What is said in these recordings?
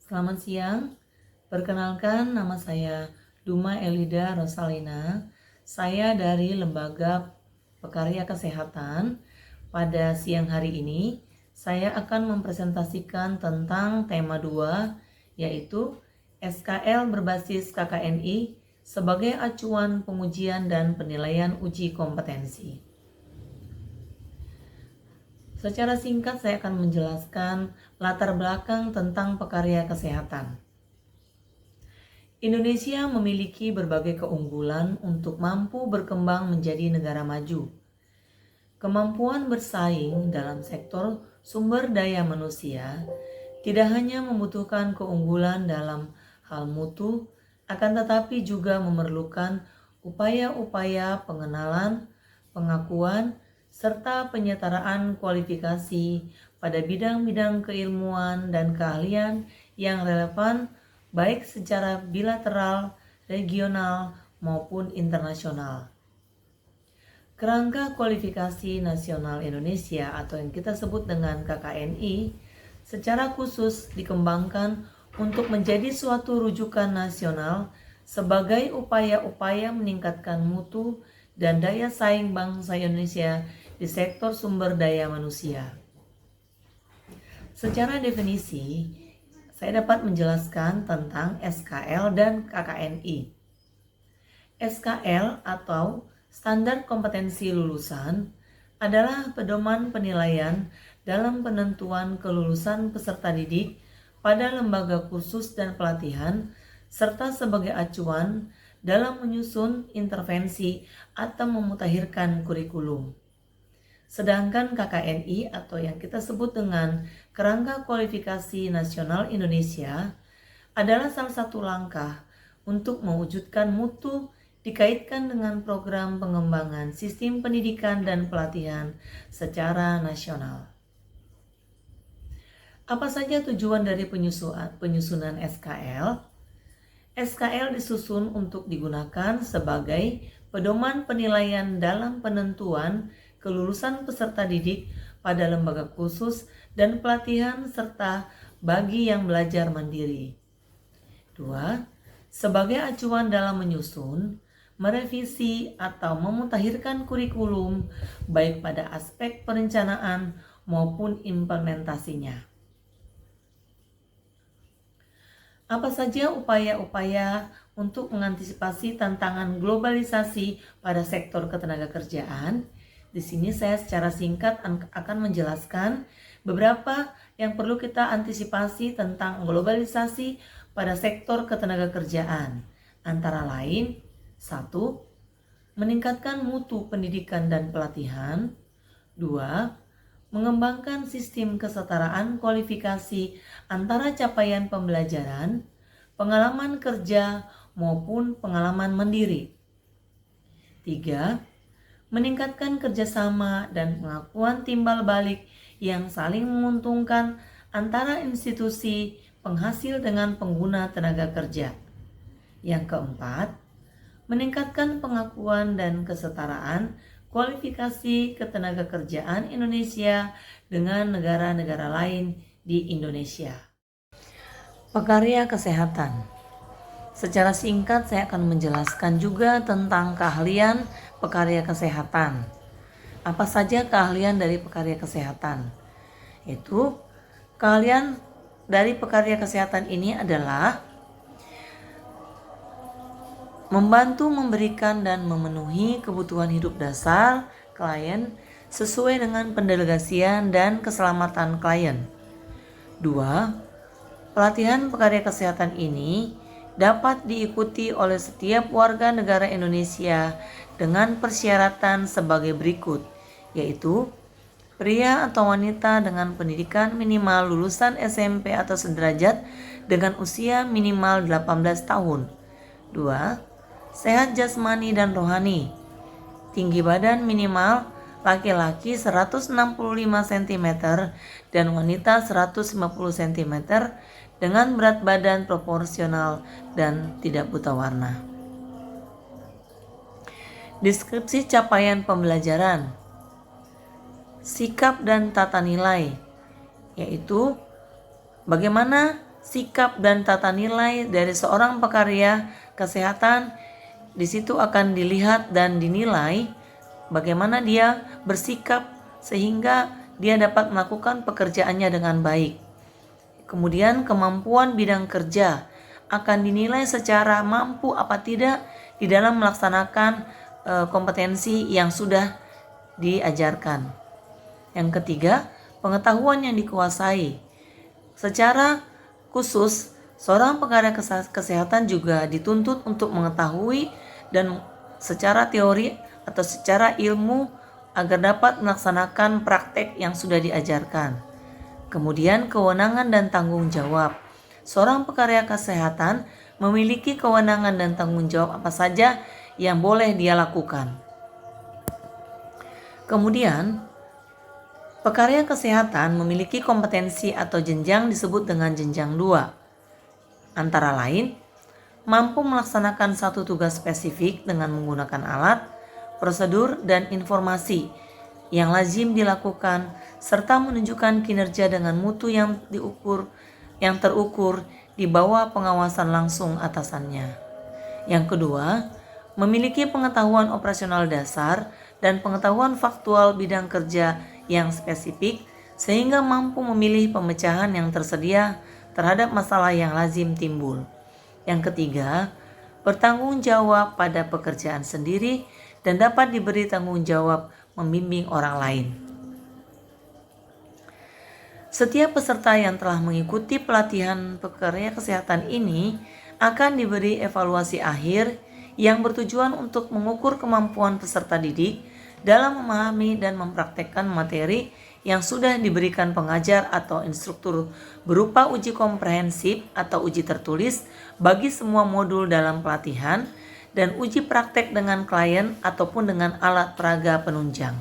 Selamat siang, perkenalkan nama saya Duma Elida Rosalina. Saya dari Lembaga Pekarya Kesehatan. Pada siang hari ini, saya akan mempresentasikan tentang tema 2, yaitu SKL berbasis KKNI sebagai acuan pengujian dan penilaian uji kompetensi. Secara singkat saya akan menjelaskan latar belakang tentang pekarya kesehatan. Indonesia memiliki berbagai keunggulan untuk mampu berkembang menjadi negara maju. Kemampuan bersaing dalam sektor sumber daya manusia tidak hanya membutuhkan keunggulan dalam hal mutu, akan tetapi juga memerlukan upaya-upaya pengenalan, pengakuan, serta penyetaraan kualifikasi pada bidang-bidang keilmuan dan keahlian yang relevan baik secara bilateral, regional, maupun internasional. Kerangka Kualifikasi Nasional Indonesia atau yang kita sebut dengan KKNI secara khusus dikembangkan untuk menjadi suatu rujukan nasional sebagai upaya-upaya meningkatkan mutu dan daya saing bangsa Indonesia di sektor sumber daya manusia. Secara definisi, saya dapat menjelaskan tentang SKL dan KKNI. SKL atau Standar Kompetensi Lulusan adalah pedoman penilaian dalam penentuan kelulusan peserta didik pada lembaga kursus dan pelatihan, serta sebagai acuan dalam menyusun intervensi atau memutakhirkan kurikulum. Sedangkan KKNI atau yang kita sebut dengan Kerangka Kualifikasi Nasional Indonesia adalah salah satu langkah untuk mewujudkan mutu dikaitkan dengan program pengembangan sistem pendidikan dan pelatihan secara nasional. Apa saja tujuan dari penyusunan SKL? SKL disusun untuk digunakan sebagai pedoman penilaian dalam penentuan kelulusan peserta didik pada lembaga khusus dan pelatihan serta bagi yang belajar mandiri. 2. Sebagai acuan dalam menyusun, merevisi atau memutakhirkan kurikulum baik pada aspek perencanaan maupun implementasinya. Apa saja upaya-upaya untuk mengantisipasi tantangan globalisasi pada sektor ketenagakerjaan? Di sini saya secara singkat akan menjelaskan beberapa yang perlu kita antisipasi tentang globalisasi pada sektor ketenagakerjaan. Antara lain, 1. Meningkatkan mutu pendidikan dan pelatihan. 2. Mengembangkan sistem kesetaraan kualifikasi antara capaian pembelajaran, pengalaman kerja, maupun pengalaman mandiri. 3. Meningkatkan kerjasama dan pengakuan timbal balik yang saling menguntungkan antara institusi penghasil dengan pengguna tenaga kerja. Yang keempat, meningkatkan pengakuan dan kesetaraan kualifikasi ketenagakerjaan Indonesia dengan negara-negara lain di Indonesia. Pekarya kesehatan. Secara singkat saya akan menjelaskan juga tentang keahlian pekarya kesehatan. Apa saja keahlian dari pekarya kesehatan? Itu keahlian dari pekarya kesehatan ini adalah membantu memberikan dan memenuhi kebutuhan hidup dasar klien sesuai dengan pendelegasian dan keselamatan klien. 2. Pelatihan pekarya kesehatan ini dapat diikuti oleh setiap warga negara Indonesia dengan persyaratan sebagai berikut, yaitu pria atau wanita dengan pendidikan minimal lulusan SMP atau sederajat dengan usia minimal 18 tahun. 2. Sehat jasmani dan rohani. Tinggi badan minimal laki-laki 165 cm dan wanita 150 cm dengan berat badan proporsional dan tidak buta warna. Deskripsi capaian pembelajaran. Sikap dan tata nilai, yaitu bagaimana sikap dan tata nilai dari seorang pekarya kesehatan. Di situ akan dilihat dan dinilai bagaimana dia bersikap sehingga dia dapat melakukan pekerjaannya dengan baik. Kemudian kemampuan bidang kerja akan dinilai secara mampu apa tidak di dalam melaksanakan kompetensi yang sudah diajarkan. Yang ketiga, pengetahuan yang dikuasai. Secara khusus, seorang pekarya kesehatan juga dituntut untuk mengetahui dan secara teori atau secara ilmu agar dapat melaksanakan praktek yang sudah diajarkan. Kemudian kewenangan dan tanggung jawab. Seorang pekarya kesehatan memiliki kewenangan dan tanggung jawab apa saja yang boleh dia lakukan. Kemudian, pekarya kesehatan memiliki kompetensi atau jenjang disebut dengan jenjang 2. Antara lain, mampu melaksanakan satu tugas spesifik dengan menggunakan alat, prosedur, dan informasi yang lazim dilakukan, serta menunjukkan kinerja dengan mutu yang terukur di bawah pengawasan langsung atasannya. Yang kedua, memiliki pengetahuan operasional dasar dan pengetahuan faktual bidang kerja yang spesifik sehingga mampu memilih pemecahan yang tersedia terhadap masalah yang lazim timbul. Yang ketiga, bertanggung jawab pada pekerjaan sendiri dan dapat diberi tanggung jawab membimbing orang lain. Setiap peserta yang telah mengikuti pelatihan pekarya kesehatan ini akan diberi evaluasi akhir yang bertujuan untuk mengukur kemampuan peserta didik dalam memahami dan mempraktekkan materi yang sudah diberikan pengajar atau instruktur berupa uji komprehensif atau uji tertulis bagi semua modul dalam pelatihan dan uji praktek dengan klien ataupun dengan alat peraga penunjang.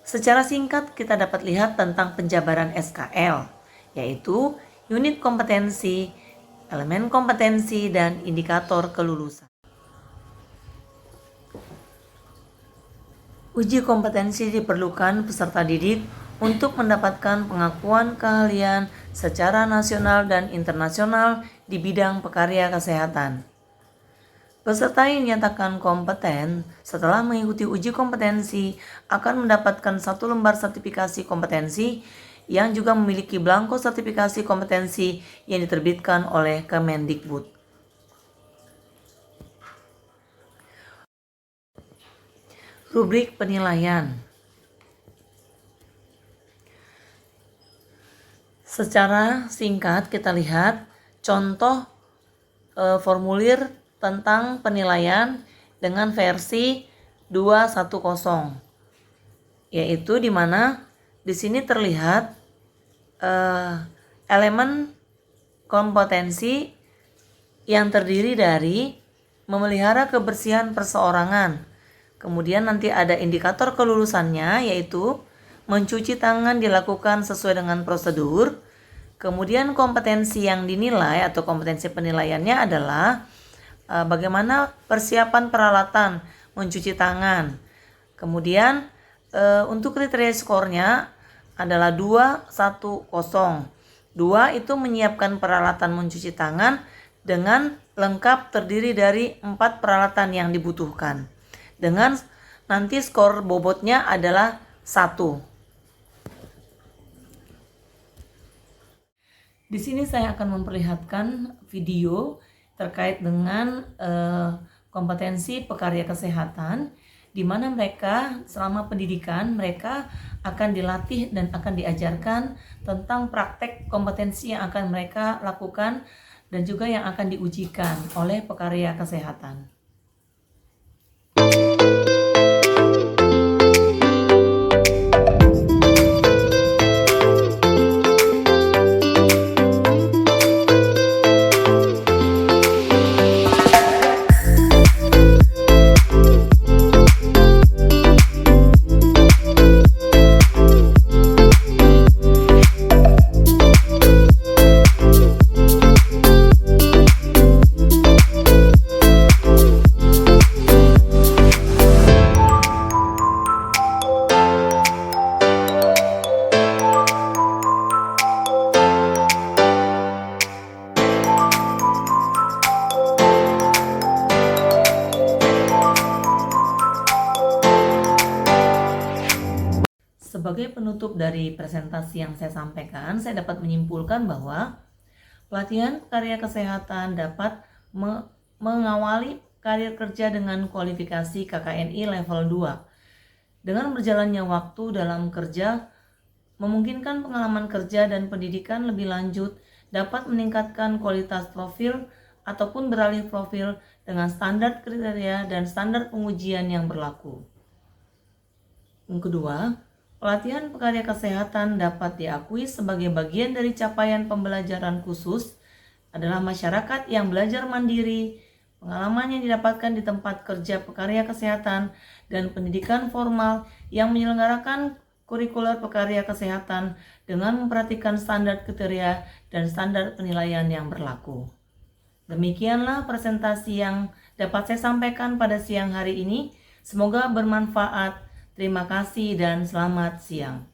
Secara singkat kita dapat lihat tentang penjabaran SKL, yaitu unit kompetensi, elemen kompetensi, dan indikator kelulusan. Uji kompetensi diperlukan peserta didik untuk mendapatkan pengakuan keahlian secara nasional dan internasional di bidang pekarya kesehatan. Peserta yang dinyatakan kompeten setelah mengikuti uji kompetensi akan mendapatkan 1 lembar sertifikasi kompetensi yang juga memiliki belangko sertifikasi kompetensi yang diterbitkan oleh Kemendikbud. Rubrik penilaian. Secara singkat kita lihat contoh formulir tentang penilaian dengan versi 210, yaitu di mana di sini terlihat elemen kompetensi yang terdiri dari memelihara kebersihan perseorangan. Kemudian nanti ada indikator kelulusannya, yaitu mencuci tangan dilakukan sesuai dengan prosedur. Kemudian kompetensi yang dinilai atau kompetensi penilaiannya adalah bagaimana persiapan peralatan mencuci tangan. Kemudian untuk kriteria skornya adalah 210. 2 itu menyiapkan peralatan mencuci tangan dengan lengkap terdiri dari 4 peralatan yang dibutuhkan. Dengan nanti skor bobotnya adalah 1. Di sini saya akan memperlihatkan video terkait dengan kompetensi pekarya kesehatan, di mana mereka selama pendidikan mereka akan dilatih dan akan diajarkan tentang praktek kompetensi yang akan mereka lakukan dan juga yang akan diujikan oleh pekarya kesehatan. Sebagai penutup dari presentasi yang saya sampaikan, saya dapat menyimpulkan bahwa pelatihan karya kesehatan dapat mengawali karir kerja dengan kualifikasi KKNI level 2. Dengan berjalannya waktu dalam kerja, memungkinkan pengalaman kerja dan pendidikan lebih lanjut dapat meningkatkan kualitas profil ataupun beralih profil dengan standar kriteria dan standar pengujian yang berlaku. Yang kedua, pelatihan pekerja kesehatan dapat diakui sebagai bagian dari capaian pembelajaran khusus adalah masyarakat yang belajar mandiri, pengalaman yang didapatkan di tempat kerja pekerja kesehatan, dan pendidikan formal yang menyelenggarakan kurikuler pekerja kesehatan dengan memperhatikan standar kriteria dan standar penilaian yang berlaku. Demikianlah presentasi yang dapat saya sampaikan pada siang hari ini. Semoga bermanfaat. Terima kasih dan selamat siang.